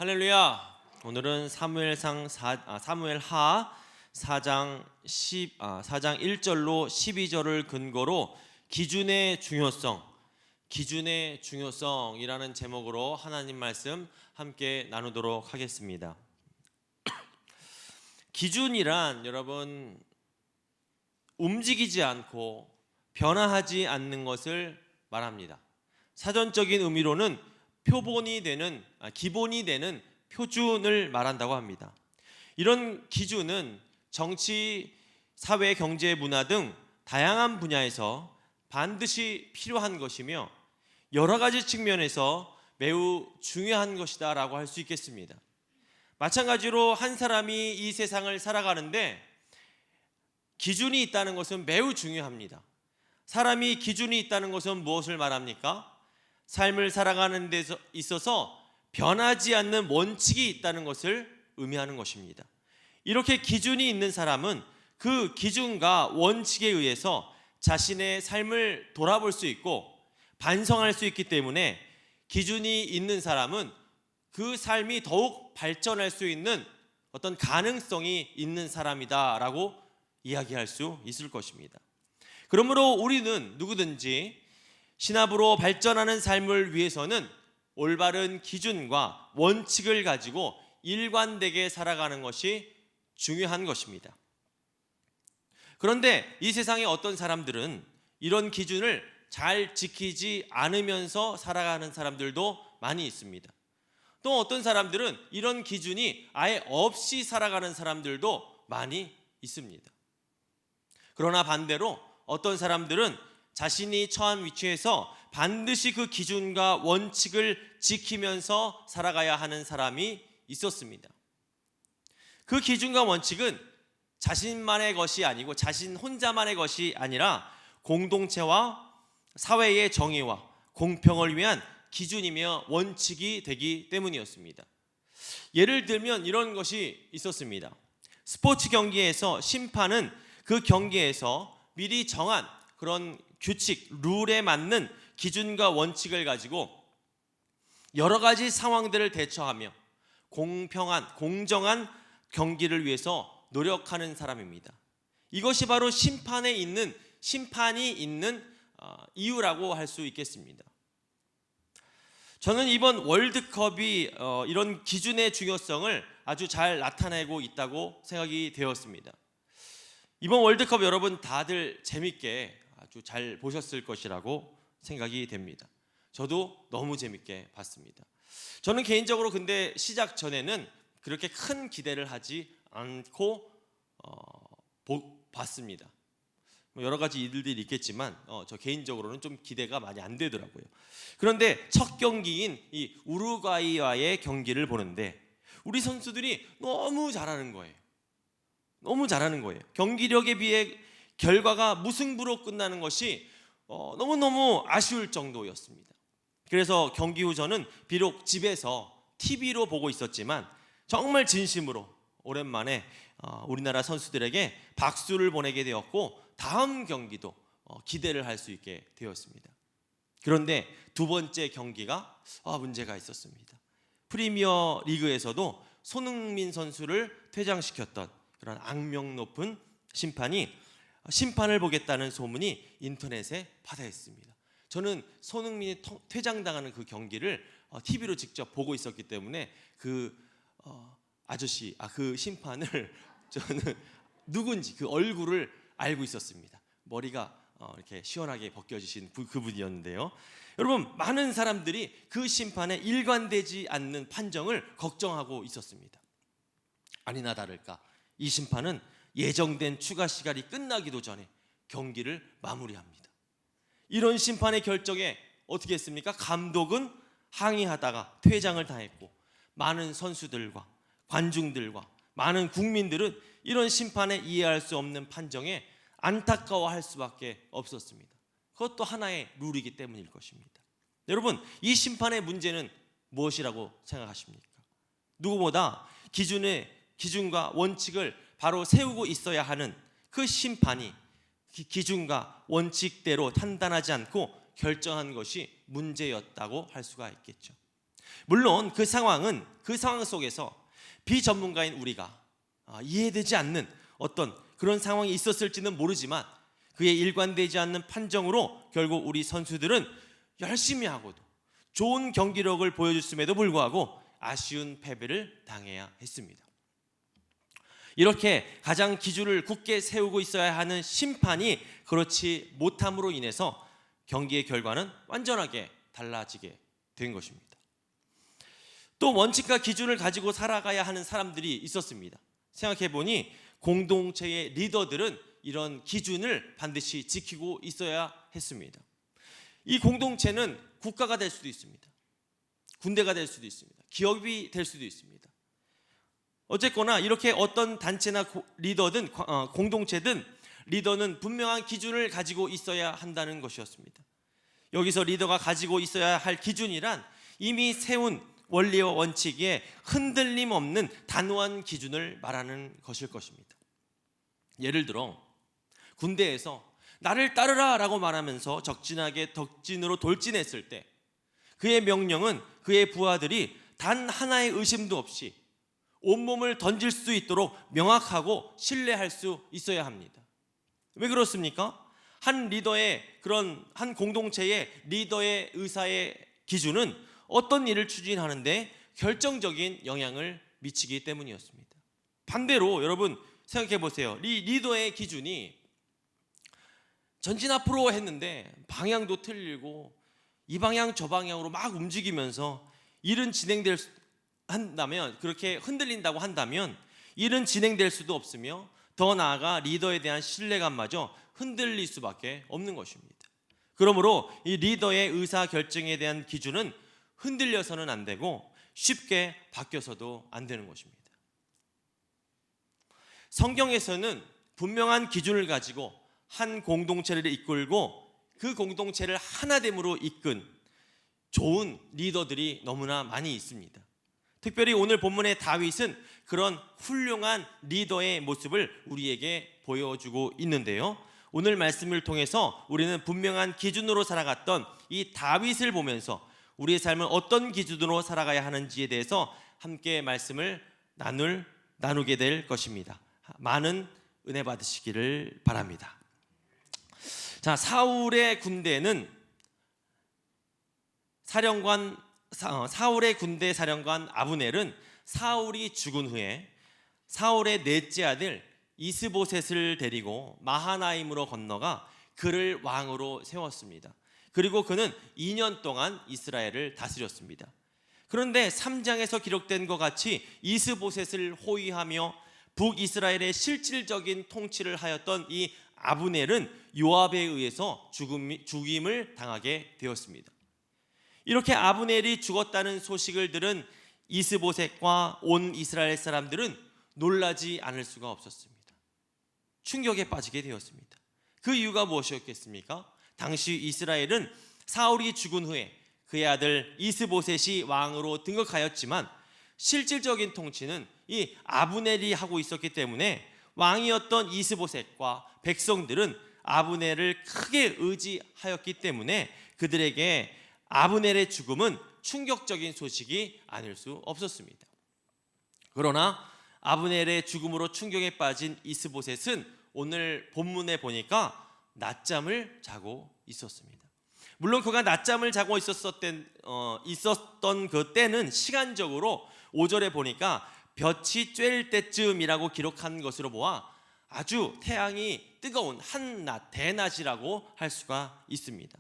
할렐루야. 오늘은 사무엘하 4장 1절로 12절을 근거로 기준의 중요성이라는 제목으로 하나님 말씀 함께 나누도록 하겠습니다. 기준이란 여러분 움직이지 않고 변화하지 않는 것을 말합니다. 사전적인 의미로는 기본이 되는 표준을 말한다고 합니다. 이런 기준은 정치, 사회, 경제, 문화 등 다양한 분야에서 반드시 필요한 것이며 여러 가지 측면에서 매우 중요한 것이다 라고 할 수 있겠습니다. 마찬가지로 한 사람이 이 세상을 살아가는데 기준이 있다는 것은 매우 중요합니다. 사람이 기준이 있다는 것은 무엇을 말합니까? 삶을 살아가는 데 있어서 변하지 않는 원칙이 있다는 것을 의미하는 것입니다. 이렇게 기준이 있는 사람은 그 기준과 원칙에 의해서 자신의 삶을 돌아볼 수 있고 반성할 수 있기 때문에 기준이 있는 사람은 그 삶이 더욱 발전할 수 있는 어떤 가능성이 있는 사람이다라고 이야기할 수 있을 것입니다. 그러므로 우리는 누구든지 신압으로 발전하는 삶을 위해서는 올바른 기준과 원칙을 가지고 일관되게 살아가는 것이 중요한 것입니다. 그런데 이 세상에 어떤 사람들은 이런 기준을 잘 지키지 않으면서 살아가는 사람들도 많이 있습니다. 또 어떤 사람들은 이런 기준이 아예 없이 살아가는 사람들도 많이 있습니다. 그러나 반대로 어떤 사람들은 자신이 처한 위치에서 반드시 그 기준과 원칙을 지키면서 살아가야 하는 사람이 있었습니다. 그 기준과 원칙은 자신만의 것이 아니고 자신 혼자만의 것이 아니라 공동체와 사회의 정의와 공평을 위한 기준이며 원칙이 되기 때문이었습니다. 예를 들면 이런 것이 있었습니다. 스포츠 경기에서 심판은 그 경기에서 미리 정한 그런 규칙, 룰에 맞는 기준과 원칙을 가지고 여러 가지 상황들을 대처하며 공평한, 공정한 경기를 위해서 노력하는 사람입니다. 이것이 바로 심판이 있는 이유라고 할 수 있겠습니다. 저는 이번 월드컵이 이런 기준의 중요성을 아주 잘 나타내고 있다고 생각이 되었습니다. 이번 월드컵 여러분 다들 재밌게 아주 잘 보셨을 것이라고 생각이 됩니다. 저도 너무 재밌게 봤습니다. 저는 개인적으로 근데 시작 전에는 그렇게 큰 기대를 하지 않고 봤습니다. 여러 가지 일들이 있겠지만 저 개인적으로는 좀 기대가 많이 안 되더라고요. 그런데 첫 경기인 이 우루과이와의 경기를 보는데 우리 선수들이 너무 잘하는 거예요. 경기력에 비해 결과가 무승부로 끝나는 것이 너무너무 아쉬울 정도였습니다. 그래서 경기 후 저는 비록 집에서 TV로 보고 있었지만 정말 진심으로 오랜만에 우리나라 선수들에게 박수를 보내게 되었고 다음 경기도 기대를 할 수 있게 되었습니다. 그런데 두 번째 경기가 문제가 있었습니다. 프리미어 리그에서도 손흥민 선수를 퇴장시켰던 그런 악명 높은 심판을 보겠다는 소문이 인터넷에 받아있습니다. 저는 손흥민이 퇴장당하는 그 경기를 TV로 직접 보고 있었기 때문에 그 심판을 저는 누군지 그 얼굴을 알고 있었습니다. 머리가 이렇게 시원하게 벗겨지신 그분이었는데요. 여러분 많은 사람들이 그 심판에 일관되지 않는 판정을 걱정하고 있었습니다. 아니나 다를까 이 심판은 예정된 추가 시간이 끝나기도 전에 경기를 마무리합니다. 이런 심판의 결정에 어떻게 했습니까? 감독은 항의하다가 퇴장을 당했고 많은 선수들과 관중들과 많은 국민들은 이런 심판에 이해할 수 없는 판정에 안타까워할 수밖에 없었습니다. 그것도 하나의 룰이기 때문일 것입니다. 여러분 이 심판의 문제는 무엇이라고 생각하십니까? 누구보다 기준과 원칙을 바로 세우고 있어야 하는 그 심판이 기준과 원칙대로 판단하지 않고 결정한 것이 문제였다고 할 수가 있겠죠. 물론 그 상황 속에서 비전문가인 우리가 이해되지 않는 어떤 그런 상황이 있었을지는 모르지만 그의 일관되지 않는 판정으로 결국 우리 선수들은 열심히 하고도 좋은 경기력을 보여줬음에도 불구하고 아쉬운 패배를 당해야 했습니다. 이렇게 가장 기준을 굳게 세우고 있어야 하는 심판이 그렇지 못함으로 인해서 경기의 결과는 완전하게 달라지게 된 것입니다. 또 원칙과 기준을 가지고 살아가야 하는 사람들이 있었습니다. 생각해보니 공동체의 리더들은 이런 기준을 반드시 지키고 있어야 했습니다. 이 공동체는 국가가 될 수도 있습니다. 군대가 될 수도 있습니다. 기업이 될 수도 있습니다. 어쨌거나 이렇게 어떤 단체나 리더든 공동체든 리더는 분명한 기준을 가지고 있어야 한다는 것이었습니다. 여기서 리더가 가지고 있어야 할 기준이란 이미 세운 원리와 원칙에 흔들림 없는 단호한 기준을 말하는 것일 것입니다. 예를 들어 군대에서 나를 따르라 라고 말하면서 덕진으로 돌진했을 때 그의 명령은 그의 부하들이 단 하나의 의심도 없이 온몸을 던질 수 있도록 명확하고 신뢰할 수 있어야 합니다. 왜 그렇습니까? 한 공동체의 리더의 의사의 기준은 어떤 일을 추진하는데 결정적인 영향을 미치기 때문이었습니다. 반대로 여러분 생각해 보세요. 리더의 기준이 전진 앞으로 했는데 방향도 틀리고 이 방향 저 방향으로 막 움직이면서 일은 한다면, 그렇게 흔들린다고 한다면 일은 진행될 수도 없으며 더 나아가 리더에 대한 신뢰감마저 흔들릴 수밖에 없는 것입니다. 그러므로 이 리더의 의사결정에 대한 기준은 흔들려서는 안 되고 쉽게 바뀌어서도 안 되는 것입니다. 성경에서는 분명한 기준을 가지고 한 공동체를 이끌고 그 공동체를 하나됨으로 이끈 좋은 리더들이 너무나 많이 있습니다. 특별히 오늘 본문의 다윗은 그런 훌륭한 리더의 모습을 우리에게 보여주고 있는데요. 오늘 말씀을 통해서 우리는 분명한 기준으로 살아갔던 이 다윗을 보면서 우리의 삶은 어떤 기준으로 살아가야 하는지에 대해서 함께 말씀을 나누게 될 것입니다. 많은 은혜 받으시기를 바랍니다. 자, 사울의 군대는 사울의 군대 사령관 아브넬은 사울이 죽은 후에 사울의 넷째 아들 이스보셋을 데리고 마하나임으로 건너가 그를 왕으로 세웠습니다. 그리고 그는 2년 동안 이스라엘을 다스렸습니다. 그런데 3장에서 기록된 것 같이 이스보셋을 호위하며 북이스라엘의 실질적인 통치를 하였던 이 아브넬은 요압에 의해서 죽임을 당하게 되었습니다. 이렇게 아브넬이 죽었다는 소식을 들은 이스보셋과 온 이스라엘 사람들은 놀라지 않을 수가 없었습니다. 충격에 빠지게 되었습니다. 그 이유가 무엇이었겠습니까? 당시 이스라엘은 사울이 죽은 후에 그의 아들 이스보셋이 왕으로 등극하였지만 실질적인 통치는 이 아브넬이 하고 있었기 때문에 왕이었던 이스보셋과 백성들은 아브넬을 크게 의지하였기 때문에 그들에게 아브넬의 죽음은 충격적인 소식이 아닐 수 없었습니다. 그러나 아브넬의 죽음으로 충격에 빠진 이스보셋은 오늘 본문에 보니까 낮잠을 자고 있었습니다. 물론 그가 낮잠을 자고 있었던 그 때는 시간적으로 5절에 보니까 볕이 쬐일 때쯤이라고 기록한 것으로 보아 아주 태양이 뜨거운 한낮, 대낮이라고 할 수가 있습니다.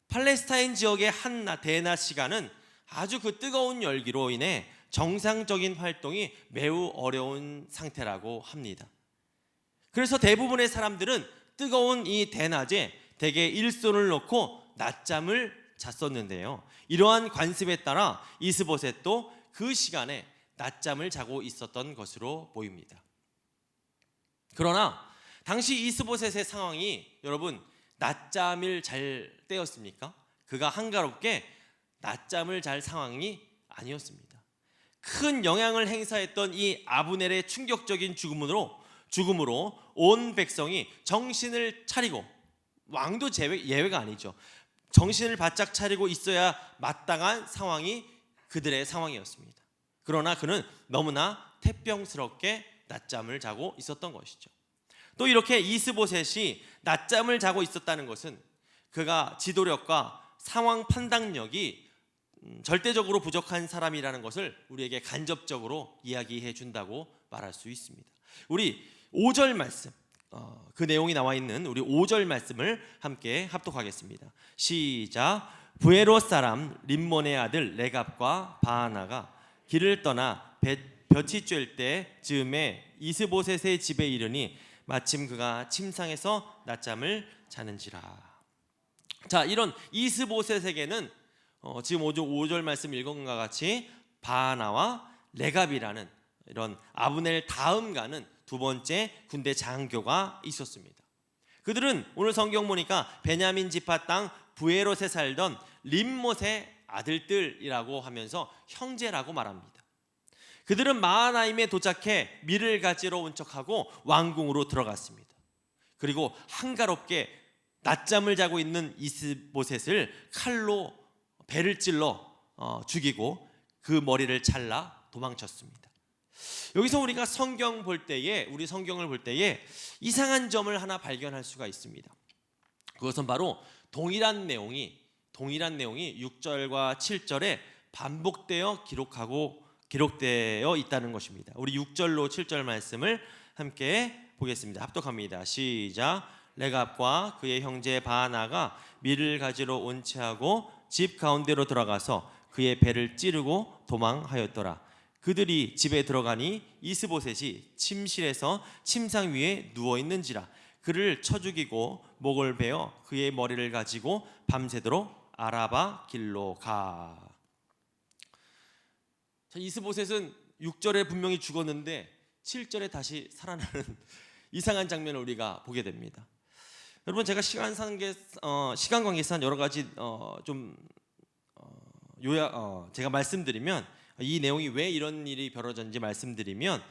팔레스타인 지역의 한낮, 대낮 시간은 아주 그 뜨거운 열기로 인해 정상적인 활동이 매우 어려운 상태라고 합니다. 그래서 대부분의 사람들은 뜨거운 이 대낮에 대개 일손을 놓고 낮잠을 잤었는데요. 이러한 관습에 따라 이스보셋도 그 시간에 낮잠을 자고 있었던 것으로 보입니다. 그러나 당시 이스보셋의 상황이 여러분 낮잠을 잘 때였습니까? 그가 한가롭게 낮잠을 잘 상황이 아니었습니다. 큰 영향을 행사했던 이 아브넬의 충격적인 죽음으로 온 백성이 정신을 차리고, 왕도 예외가 아니죠, 정신을 바짝 차리고 있어야 마땅한 상황이 그들의 상황이었습니다. 그러나 그는 너무나 태평스럽게 낮잠을 자고 있었던 것이죠. 또 이렇게 이스보셋이 낮잠을 자고 있었다는 것은 그가 지도력과 상황 판단력이 절대적으로 부족한 사람이라는 것을 우리에게 간접적으로 이야기해 준다고 말할 수 있습니다. 우리 5절 말씀, 그 내용이 나와 있는 우리 5절 말씀을 함께 합독하겠습니다. 시작. 부에롯 사람 림몬의 아들 레갑과 바하나가 길을 떠나 볕이 쬐을 때 즈음에 이스보셋의 집에 이르니 마침 그가 침상에서 낮잠을 자는지라. 자, 이런 이스보셋에게는 지금 5절 말씀 읽은 것과 같이 바하나와 레갑이라는 이런 아브넬 다음 가는 두 번째 군대 장교가 있었습니다. 그들은 오늘 성경 보니까 베냐민 지파 땅 부에롯에 살던 림못의 아들들이라고 하면서 형제라고 말합니다. 그들은 마하나임에 도착해 밀을 가지러 온 척하고 왕궁으로 들어갔습니다. 그리고 한가롭게 낮잠을 자고 있는 이스보셋을 칼로 배를 찔러 죽이고 그 머리를 잘라 도망쳤습니다. 여기서 우리가 우리 성경을 볼 때에 이상한 점을 하나 발견할 수가 있습니다. 그것은 바로 동일한 내용이 6절과 7절에 반복되어 기록되어 있다는 것입니다. 우리 6절로 7절 말씀을 함께 보겠습니다. 합독합니다. 시작. 레갑과 그의 형제 바하나가 밀을 가지러 온 채하고 집 가운데로 들어가서 그의 배를 찌르고 도망하였더라. 그들이 집에 들어가니 이스보셋이 침실에서 침상 위에 누워 있는지라. 그를 쳐 죽이고 목을 베어 그의 머리를 가지고 밤새도록 아라바 길로 가. 자, 이스보셋은 6절에 분명히 죽었는데 7절에 다시 살아나는 이상한 장면을 우리가 보게 됩니다. 여러분, 제가 시간 관계상 여러 가지 제가 말씀드리면 이 내용이 왜 이런 일이 벌어졌는지 말씀드리면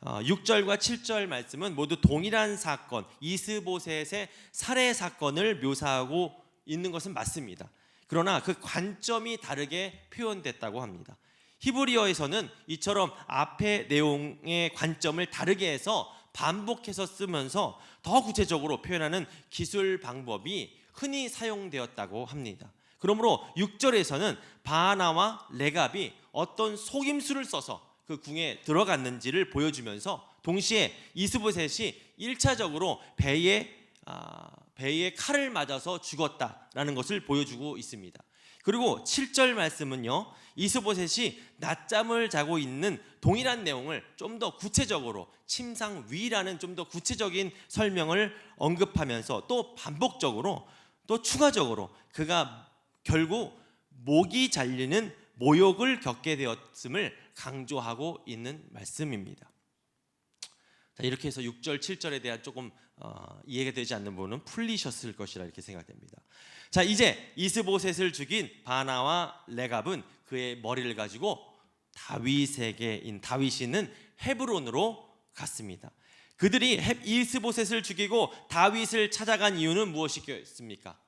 6절과 7절 말씀은 모두 동일한 사건, 이스보셋의 살해 사건을 묘사하고 있는 것은 맞습니다. 그러나 그 관점이 다르게 표현됐다고 합니다. 히브리어에서는 이처럼 앞의 내용의 관점을 다르게 해서 반복해서 쓰면서 더 구체적으로 표현하는 기술 방법이 흔히 사용되었다고 합니다. 그러므로 6절에서는 바하나와 레갑이 어떤 속임수를 써서 그 궁에 들어갔는지를 보여주면서 동시에 이스보셋이 1차적으로 배에 칼을 맞아서 죽었다라는 것을 보여주고 있습니다. 그리고 7절 말씀은요, 이스보셋이 낮잠을 자고 있는 동일한 내용을 좀 더 구체적으로 침상 위라는 좀 더 구체적인 설명을 언급하면서 또 반복적으로 또 추가적으로 그가 결국 목이 잘리는 모욕을 겪게 되었음을 강조하고 있는 말씀입니다. 자, 이렇게 해서 6절, 7절에 대한 조금 이해가 되지 않는 부분은 풀리셨을 것이라 이렇게 생각됩니다. 자, 이제 이스보셋을 죽인 바하나와 레갑은 그의 머리를 가지고 다윗이 있는 헤브론으로 갔습니다. 그들이 이스보셋을 죽이고 다윗을 찾아간 이유는 무엇이겠습니까?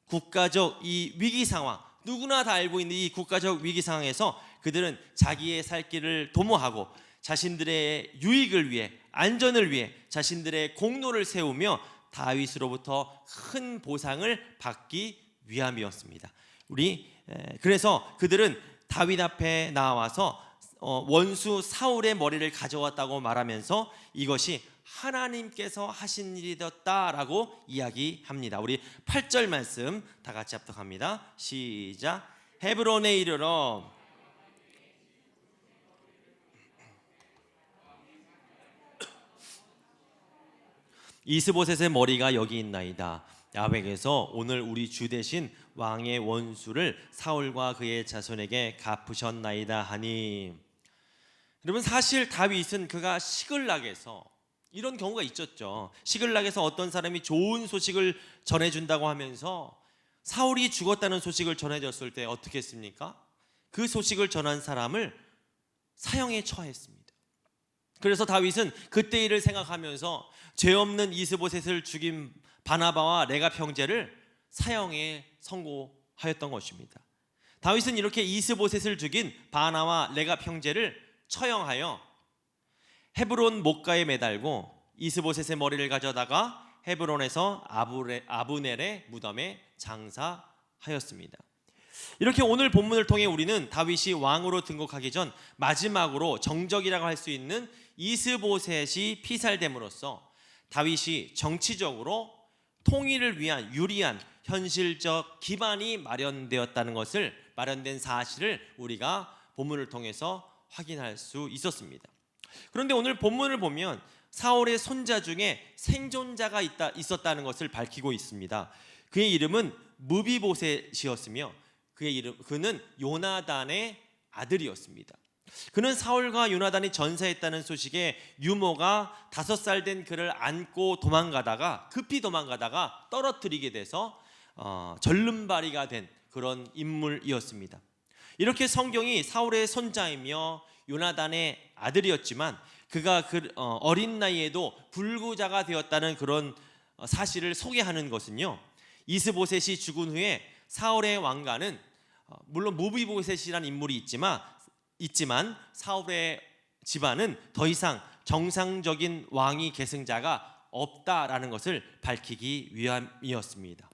국가적 이 위기 상황, 누구나 다 알고 있는 이 국가적 위기 상황에서 그들은 자기의 살 길을 도모하고 자신들의 유익을 위해, 안전을 위해 자신들의 공로를 세우며 다윗으로부터 큰 보상을 받기 위함이었습니다. 그래서 그들은 다윗 앞에 나와서 원수 사울의 머리를 가져왔다고 말하면서 이것이 하나님께서 하신 일이었다라고 이야기합니다. 우리 8절 말씀 다 같이 합독합니다. 시작. 헤브론에 이르러 이스보셋의 머리가 여기 있나이다. 야훼께서 오늘 우리 주 대신 왕의 원수를 사울과 그의 자손에게 갚으셨나이다 하니. 여러분, 사실 다윗은 그가 시글락에서 이런 경우가 있었죠. 시글락에서 어떤 사람이 좋은 소식을 전해준다고 하면서 사울이 죽었다는 소식을 전해줬을 때 어떻게 했습니까? 그 소식을 전한 사람을 사형에 처했습니다. 그래서 다윗은 그때 일을 생각하면서 죄 없는 이스보셋을 죽인 바나바와 레갑 형제를 사형에 선고하였던 것입니다. 다윗은 이렇게 이스보셋을 죽인 바나와 레갑 형제를 처형하여 헤브론 목가에 매달고 이스보셋의 머리를 가져다가 헤브론에서 아브넬의 무덤에 장사하였습니다. 이렇게 오늘 본문을 통해 우리는 다윗이 왕으로 등극하기 전 마지막으로 정적이라고 할 수 있는 이스보셋이 피살됨으로써 다윗이 정치적으로 통일을 위한 유리한 현실적 기반이 마련된 사실을 우리가 본문을 통해서 확인할 수 있었습니다. 그런데 오늘 본문을 보면 사울의 손자 중에 생존자가 있었다는 것을 밝히고 있습니다. 그의 이름은 무비보셋이었으며 그는 요나단의 아들이었습니다. 그는 사울과 요나단이 전사했다는 소식에 유모가 5살 된 그를 안고 급히 도망가다가 떨어뜨리게 돼서 절름발이가 된 그런 인물이었습니다. 이렇게 성경이 사울의 손자이며 요나단의 아들이었지만 그가 어린 나이에도 불구자가 되었다는 그런 사실을 소개하는 것은요, 이스보셋이 죽은 후에 사울의 왕가는 물론 무비보셋이라는 인물이 있지만 사울의 집안은 더 이상 정상적인 왕위 계승자가 없다라는 것을 밝히기 위함이었습니다.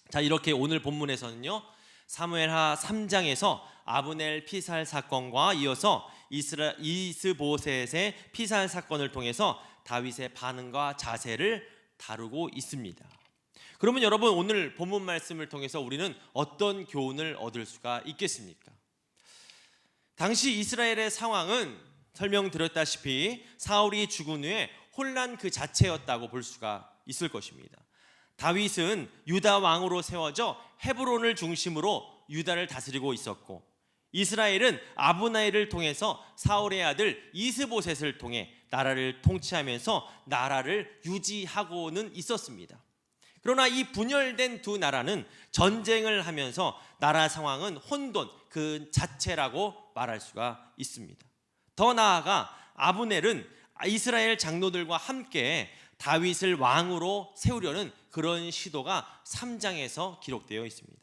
자, 이렇게 오늘 본문에서는요, 사무엘하 3장에서 아브넬 피살 사건과 이어서 이스보셋의 피살 사건을 통해서 다윗의 반응과 자세를 다루고 있습니다. 그러면 여러분, 오늘 본문 말씀을 통해서 우리는 어떤 교훈을 얻을 수가 있겠습니까? 당시 이스라엘의 상황은 설명드렸다시피 사울이 죽은 후에 혼란 그 자체였다고 볼 수가 있을 것입니다. 다윗은 유다 왕으로 세워져 헤브론을 중심으로 유다를 다스리고 있었고, 이스라엘은 아브나엘을 통해서 사울의 아들 이스보셋을 통해 나라를 통치하면서 나라를 유지하고는 있었습니다. 그러나 이 분열된 두 나라는 전쟁을 하면서 나라 상황은 혼돈 그 자체라고 말할 수가 있습니다. 더 나아가 아브넬은 이스라엘 장로들과 함께 다윗을 왕으로 세우려는 그런 시도가 3장에서 기록되어 있습니다.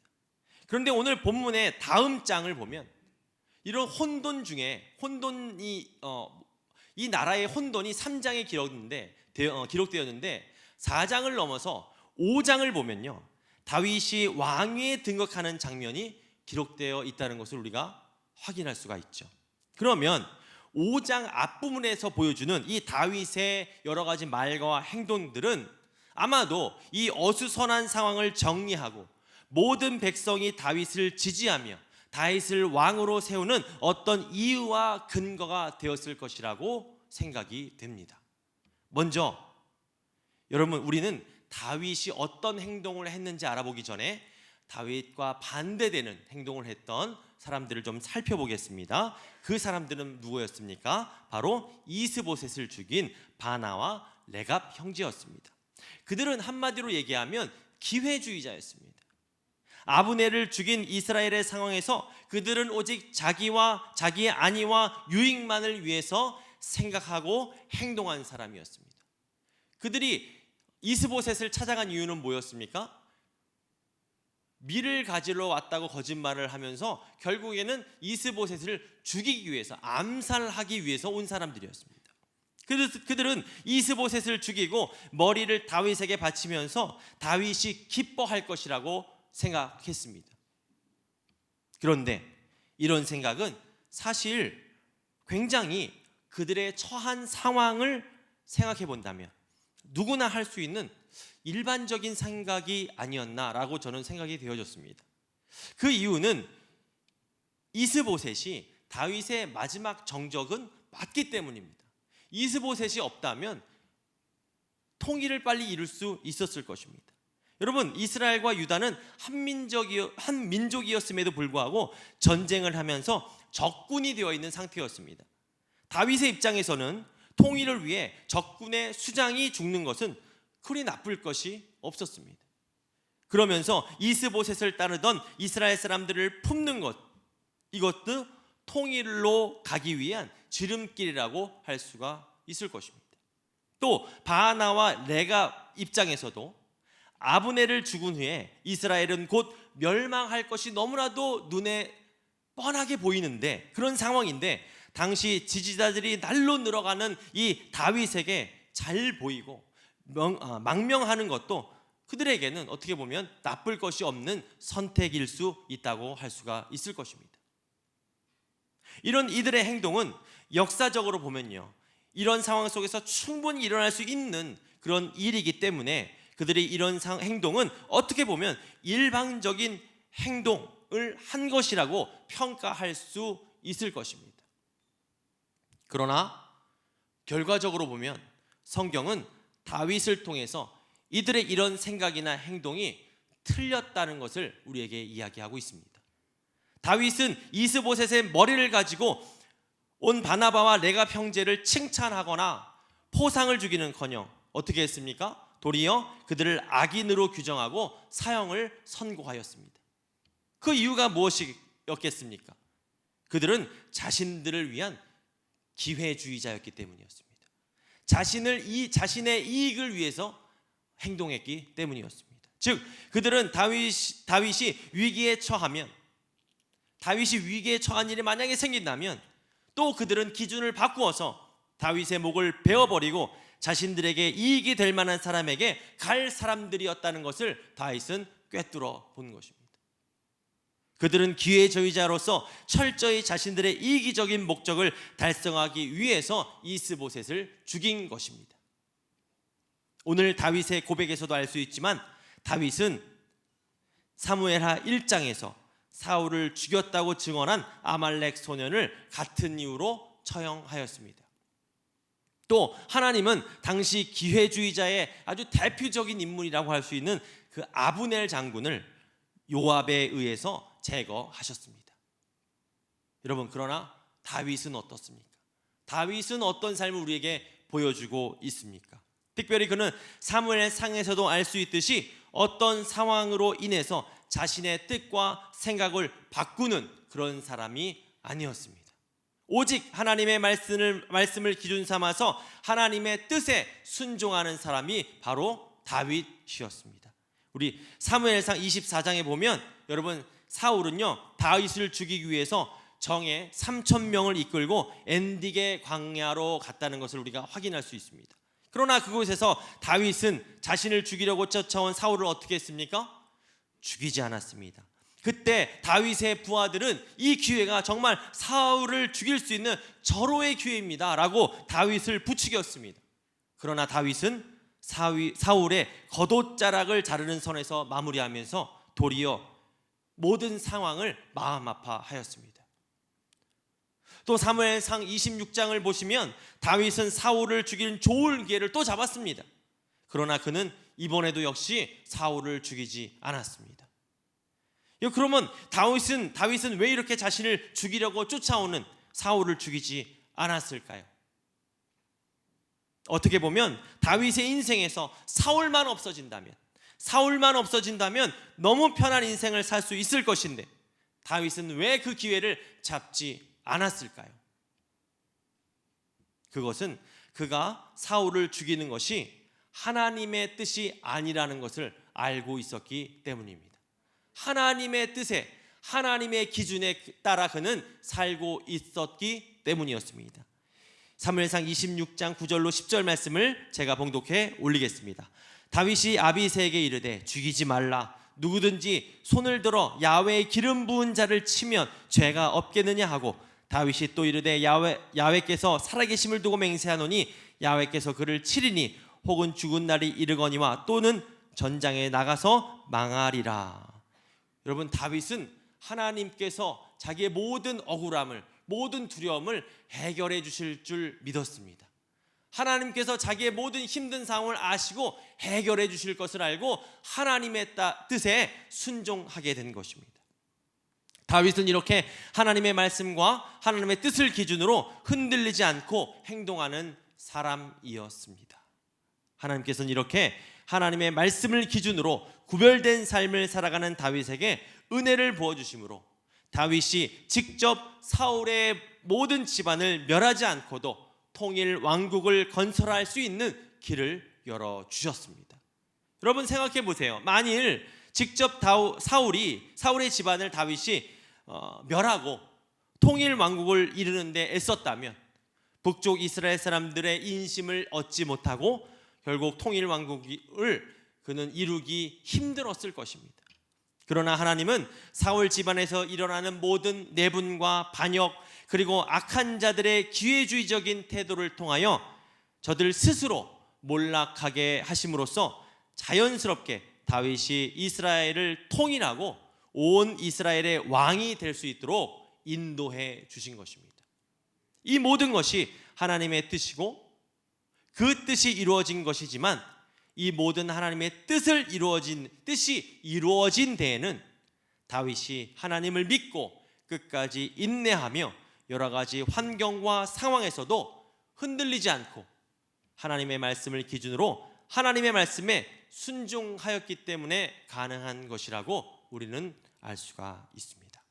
그런데 오늘 본문의 다음 장을 보면 이런 혼돈 중에 이 나라의 혼돈이 3장에 기록되었는데 4장을 넘어서 5장을 보면요, 다윗이 왕위에 등극하는 장면이 기록되어 있다는 것을 우리가 확인할 수가 있죠. 그러면 5장 앞부분에서 보여주는 이 다윗의 여러 가지 말과 행동들은 아마도 이 어수선한 상황을 정리하고 모든 백성이 다윗을 지지하며 다윗을 왕으로 세우는 어떤 이유와 근거가 되었을 것이라고 생각이 됩니다. 먼저 여러분, 우리는 다윗이 어떤 행동을 했는지 알아보기 전에 다윗과 반대되는 행동을 했던 사람들을 좀 살펴보겠습니다. 그 사람들은 누구였습니까? 바로 이스보셋을 죽인 바나와 레갑 형제였습니다. 그들은 한마디로 얘기하면 기회주의자였습니다. 아브넬을 죽인 이스라엘의 상황에서 그들은 오직 자기의 안위와 유익만을 위해서 생각하고 행동한 사람이었습니다. 그들이 이스보셋을 찾아간 이유는 뭐였습니까? 밀을 가지러 왔다고 거짓말을 하면서 결국에는 이스보셋을 죽이기 위해서, 암살하기 위해서 온 사람들이었습니다. 그들은 이스보셋을 죽이고 머리를 다윗에게 바치면서 다윗이 기뻐할 것이라고 생각했습니다. 그런데 이런 생각은 사실 굉장히 그들의 처한 상황을 생각해 본다면 누구나 할 수 있는 일반적인 생각이 아니었나라고 저는 생각이 되어졌습니다. 그 이유는 이스보셋이 다윗의 마지막 정적은 맞기 때문입니다. 이스보셋이 없다면 통일을 빨리 이룰 수 있었을 것입니다. 여러분, 이스라엘과 유다는 한 민족이었음에도 불구하고 전쟁을 하면서 적군이 되어 있는 상태였습니다. 다윗의 입장에서는 통일을 위해 적군의 수장이 죽는 것은 그리 나쁠 것이 없었습니다. 그러면서 이스보셋을 따르던 이스라엘 사람들을 품는 것, 이것도 통일로 가기 위한 지름길이라고 할 수가 있을 것입니다. 또 바나와 레갑 입장에서도 아브넬을 죽은 후에 이스라엘은 곧 멸망할 것이 너무나도 눈에 뻔하게 보이는데, 그런 상황인데 당시 지지자들이 날로 늘어가는 이 다윗에게 잘 보이고 망명하는 것도 그들에게는 어떻게 보면 나쁠 것이 없는 선택일 수 있다고 할 수가 있을 것입니다. 이런 이들의 행동은 역사적으로 보면요, 이런 상황 속에서 충분히 일어날 수 있는 그런 일이기 때문에 그들의 이런 행동은 어떻게 보면 일방적인 행동을 한 것이라고 평가할 수 있을 것입니다. 그러나 결과적으로 보면 성경은 다윗을 통해서 이들의 이런 생각이나 행동이 틀렸다는 것을 우리에게 이야기하고 있습니다. 다윗은 이스보셋의 머리를 가지고 온 바나바와 레갑 형제를 칭찬하거나 포상을 주기는커녕 어떻게 했습니까? 도리어 그들을 악인으로 규정하고 사형을 선고하였습니다. 그 이유가 무엇이었겠습니까? 그들은 자신들을 위한 기회주의자였기 때문이었습니다. 자신의 이익을 위해서 행동했기 때문이었습니다. 즉 그들은 다윗이 위기에 처한 일이 만약에 생긴다면 또 그들은 기준을 바꾸어서 다윗의 목을 베어버리고 자신들에게 이익이 될 만한 사람에게 갈 사람들이었다는 것을 다윗은 꿰뚫어 본 것입니다. 그들은 기회주의자로서 철저히 자신들의 이기적인 목적을 달성하기 위해서 이스보셋을 죽인 것입니다. 오늘 다윗의 고백에서도 알 수 있지만 다윗은 사무엘하 1장에서 사울을 죽였다고 증언한 아말렉 소년을 같은 이유로 처형하였습니다. 또 하나님은 당시 기회주의자의 아주 대표적인 인물이라고 할 수 있는 그 아브넬 장군을 요압에 의해서 제거하셨습니다. 여러분, 그러나 다윗은 어떻습니까? 다윗은 어떤 삶을 우리에게 보여주고 있습니까? 특별히 그는 사무엘상에서도 알 수 있듯이 어떤 상황으로 인해서 자신의 뜻과 생각을 바꾸는 그런 사람이 아니었습니다. 오직 하나님의 말씀을 기준 삼아서 하나님의 뜻에 순종하는 사람이 바로 다윗이었습니다. 우리 사무엘상 24장에 보면 여러분, 사울은요 다윗을 죽이기 위해서 정예 3,000명을 이끌고 엔딕의 광야로 갔다는 것을 우리가 확인할 수 있습니다. 그러나 그곳에서 다윗은 자신을 죽이려고 쫓아온 사울을 어떻게 했습니까? 죽이지 않았습니다. 그때 다윗의 부하들은 이 기회가 정말 사울을 죽일 수 있는 절호의 기회입니다 라고 다윗을 부추겼습니다. 그러나 다윗은 사울의 겉옷자락을 자르는 선에서 마무리하면서 도리어 모든 상황을 마음 아파하였습니다. 또 사무엘상 26장을 보시면 다윗은 사울을 죽이는 좋은 기회를 또 잡았습니다. 그러나 그는 이번에도 역시 사울을 죽이지 않았습니다. 그러면 다윗은 왜 이렇게 자신을 죽이려고 쫓아오는 사울을 죽이지 않았을까요? 어떻게 보면 다윗의 인생에서 사울만 없어진다면 너무 편한 인생을 살 수 있을 것인데 다윗은 왜 그 기회를 잡지 않았을까요? 그것은 그가 사울을 죽이는 것이 하나님의 뜻이 아니라는 것을 알고 있었기 때문입니다. 하나님의 뜻에, 하나님의 기준에 따라 그는 살고 있었기 때문이었습니다. 사무엘상 26장 9절로 10절 말씀을 제가 봉독해 올리겠습니다. 다윗이 아비새에게 이르되 죽이지 말라. 누구든지 손을 들어 야외의 기름 부은 자를 치면 죄가 없겠느냐 하고, 다윗이 또 이르되 야외께서 살아계심을 두고 맹세하노니 야외께서 그를 치리니 혹은 죽은 날이 이르거니와 또는 전장에 나가서 망하리라. 여러분, 다윗은 하나님께서 자기의 모든 억울함을, 모든 두려움을 해결해 주실 줄 믿었습니다. 하나님께서 자기의 모든 힘든 상황을 아시고 해결해 주실 것을 알고 하나님의 뜻에 순종하게 된 것입니다. 다윗은 이렇게 하나님의 말씀과 하나님의 뜻을 기준으로 흔들리지 않고 행동하는 사람이었습니다. 하나님께서는 이렇게 하나님의 말씀을 기준으로 구별된 삶을 살아가는 다윗에게 은혜를 부어주심으로 다윗이 직접 사울의 모든 집안을 멸하지 않고도 통일 왕국을 건설할 수 있는 길을 열어주셨습니다. 여러분 생각해 보세요. 만일 직접 사울의 집안을 다윗이 멸하고 통일 왕국을 이루는데 애썼다면 북쪽 이스라엘 사람들의 인심을 얻지 못하고 결국 통일 왕국을 그는 이루기 힘들었을 것입니다. 그러나 하나님은 사울 집안에서 일어나는 모든 내분과 반역 그리고 악한 자들의 기회주의적인 태도를 통하여 저들 스스로 몰락하게 하심으로써 자연스럽게 다윗이 이스라엘을 통일하고 온 이스라엘의 왕이 될 수 있도록 인도해 주신 것입니다. 이 모든 것이 하나님의 뜻이고 그 뜻이 이루어진 것이지만 이 모든 하나님의 뜻이 이루어진 데에는 다윗이 하나님을 믿고 끝까지 인내하며 여러 가지 환경과 상황에서도 흔들리지 않고 하나님의 말씀을 기준으로 하나님의 말씀에 순종하였기 때문에 가능한 것이라고 우리는 알 수가 있습니다.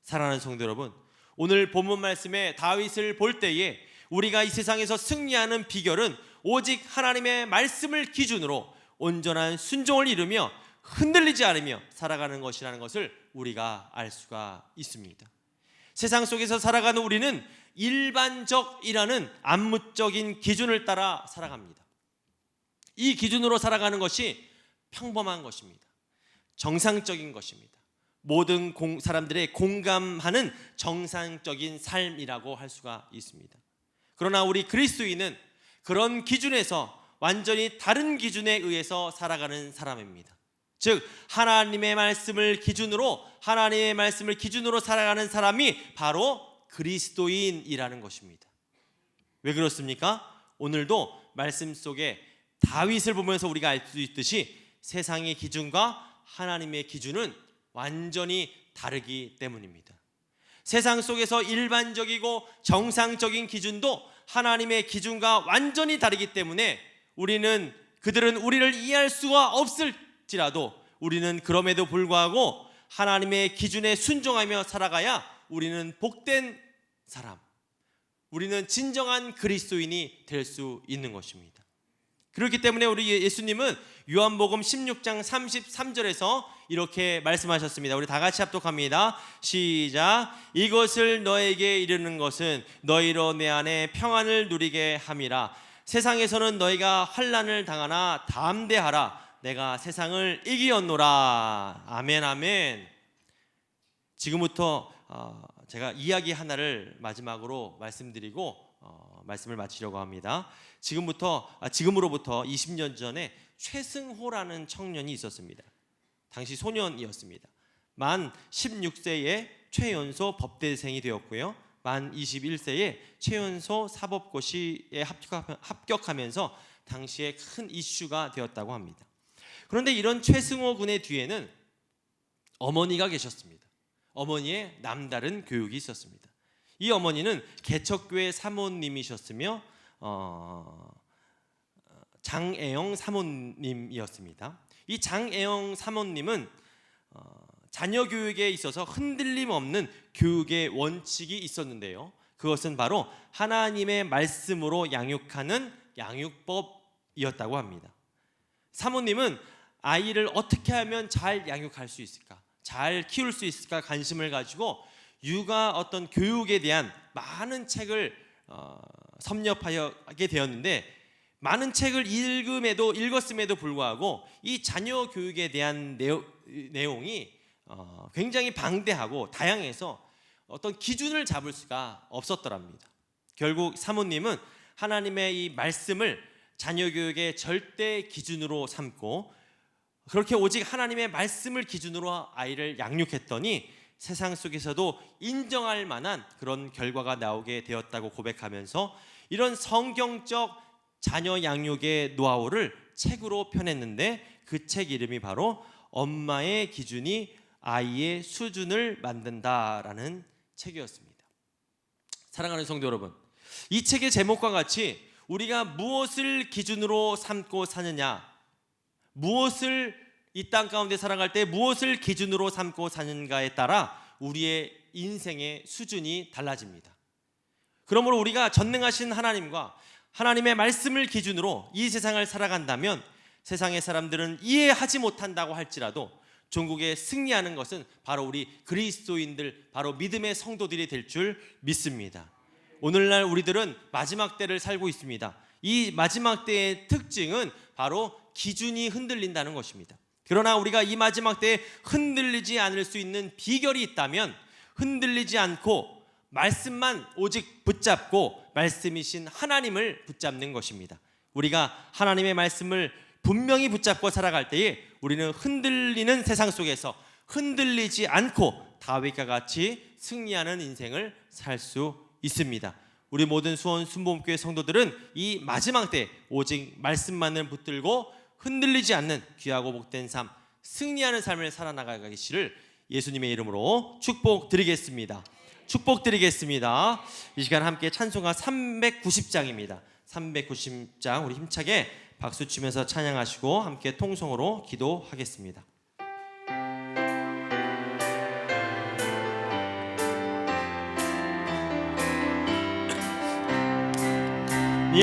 사랑하는 성도 여러분, 오늘 본문 말씀에 다윗을 볼 때에 우리가 이 세상에서 승리하는 비결은 오직 하나님의 말씀을 기준으로 온전한 순종을 이루며 흔들리지 않으며 살아가는 것이라는 것을 우리가 알 수가 있습니다. 세상 속에서 살아가는 우리는 일반적이라는 암묵적인 기준을 따라 살아갑니다. 이 기준으로 살아가는 것이 평범한 것입니다. 정상적인 것입니다. 모든 사람들의 공감하는 정상적인 삶이라고 할 수가 있습니다. 그러나 우리 그리스도인은 그런 기준에서 완전히 다른 기준에 의해서 살아가는 사람입니다. 즉 하나님의 말씀을 기준으로 살아가는 사람이 바로 그리스도인이라는 것입니다. 왜 그렇습니까? 오늘도 말씀 속에 다윗을 보면서 우리가 알 수 있듯이 세상의 기준과 하나님의 기준은 완전히 다르기 때문입니다. 세상 속에서 일반적이고 정상적인 기준도 하나님의 기준과 완전히 다르기 때문에 그들은 우리를 이해할 수가 없을지라도 우리는 그럼에도 불구하고 하나님의 기준에 순종하며 살아가야 우리는 복된 사람, 우리는 진정한 그리스도인이 될 수 있는 것입니다. 그렇기 때문에 우리 예수님은 요한복음 16장 33절에서 이렇게 말씀하셨습니다. 우리 다 같이 합독합니다. 시작. 이것을 너에게 이르는 것은 너희로 내 안에 평안을 누리게 함이라. 세상에서는 너희가 환난을 당하나 담대하라. 내가 세상을 이기었노라. 아멘 아멘. 지금부터 제가 이야기 하나를 마지막으로 말씀드리고 말씀을 마치려고 합니다. 지금으로부터 20년 전에 최승호라는 청년이 있었습니다. 당시 소년이었습니다. 만 16세에 최연소 법대생이 되었고요. 만 21세에 최연소 사법고시에 합격하면서 당시에 큰 이슈가 되었다고 합니다. 그런데 이런 최승호 군의 뒤에는 어머니가 계셨습니다. 어머니의 남다른 교육이 있었습니다. 이 어머니는 개척교회 사모님이셨으며 장애영 사모님이었습니다. 이 장애영 사모님은 자녀 교육에 있어서 흔들림 없는 교육의 원칙이 있었는데요. 그것은 바로 하나님의 말씀으로 양육하는 양육법이었다고 합니다. 사모님은 아이를 어떻게 하면 잘 양육할 수 있을까, 잘 키울 수 있을까 관심을 가지고 육아 어떤 교육에 대한 많은 책을 섭렵하게 되었는데, 많은 책을 읽었음에도 불구하고 이 자녀 교육에 대한 내용이 굉장히 방대하고 다양해서 어떤 기준을 잡을 수가 없었더랍니다. 결국 사모님은 하나님의 이 말씀을 자녀 교육의 절대 기준으로 삼고 그렇게 오직 하나님의 말씀을 기준으로 아이를 양육했더니 세상 속에서도 인정할 만한 그런 결과가 나오게 되었다고 고백하면서 이런 성경적 자녀 양육의 노하우를 책으로 펴냈는데 그 책 이름이 바로 엄마의 기준이 아이의 수준을 만든다라는 책이었습니다. 사랑하는 성도 여러분, 이 책의 제목과 같이 우리가 무엇을 기준으로 삼고 사느냐, 무엇을 이 땅 가운데 살아갈 때 무엇을 기준으로 삼고 사는가에 따라 우리의 인생의 수준이 달라집니다. 그러므로 우리가 전능하신 하나님과 하나님의 말씀을 기준으로 이 세상을 살아간다면 세상의 사람들은 이해하지 못한다고 할지라도 종국에 승리하는 것은 바로 우리 그리스도인들, 바로 믿음의 성도들이 될 줄 믿습니다. 오늘날 우리들은 마지막 때를 살고 있습니다. 이 마지막 때의 특징은 바로 기준이 흔들린다는 것입니다. 그러나 우리가 이 마지막 때에 흔들리지 않을 수 있는 비결이 있다면 흔들리지 않고 말씀만 오직 붙잡고 말씀이신 하나님을 붙잡는 것입니다. 우리가 하나님의 말씀을 분명히 붙잡고 살아갈 때에 우리는 흔들리는 세상 속에서 흔들리지 않고 다윗과 같이 승리하는 인생을 살 수 있습니다. 우리 모든 수원 순복음교회 성도들은 이 마지막 때 오직 말씀만을 붙들고 흔들리지 않는 귀하고 복된 삶, 승리하는 삶을 살아나가기를 예수님의 이름으로 축복드리겠습니다. 축복드리겠습니다. 이 시간 함께 찬송가 390장입니다. 390장 우리 힘차게 박수 치면서 찬양하시고 함께 통성으로 기도하겠습니다.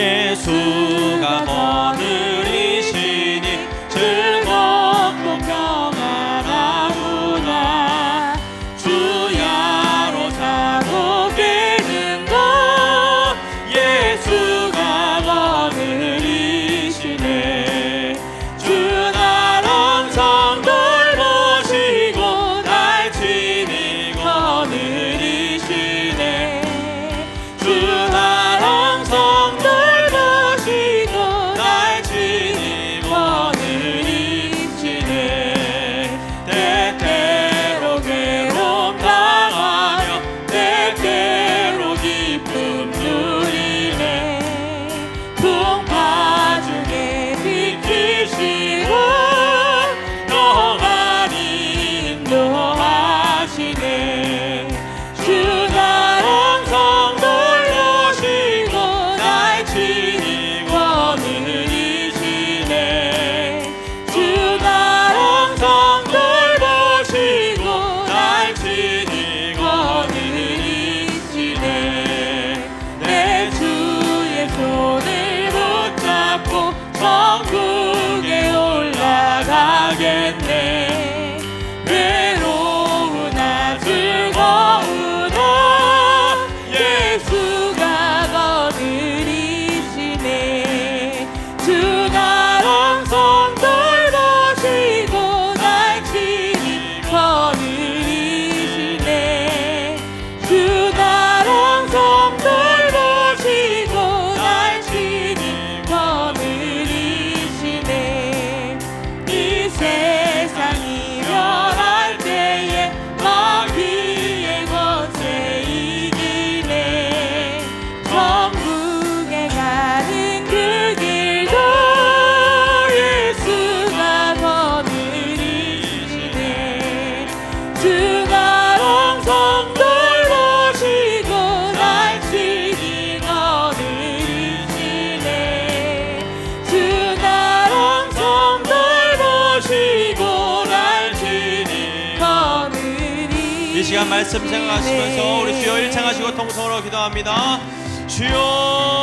예수가 거느리시니 즐겁고 평안하구나. 주야로 타고 깨는 것 예수가 거느리시네. 주 나랑 성 돌보시고 날 친히 거느리시네. 주 나랑 성 천국에 올라가겠네. 외로우나 즐거우나 예수가 거느리시네. 주 나랑 성 돌보시고 날 친히 거느리시네. 주 나랑 성 돌보시고 날 친히 거느리시네. 세상이 변할 때에 마귀의 권세 이기네. 천국에 가는 그 길도 예수가 거느리시네. 주 나랑 성 돌보시고 날 친히 거느리시네. 주 나랑 성 이 시간 말씀 생각하시면서 우리 주여 일창하시고 통성으로 기도합니다. 주여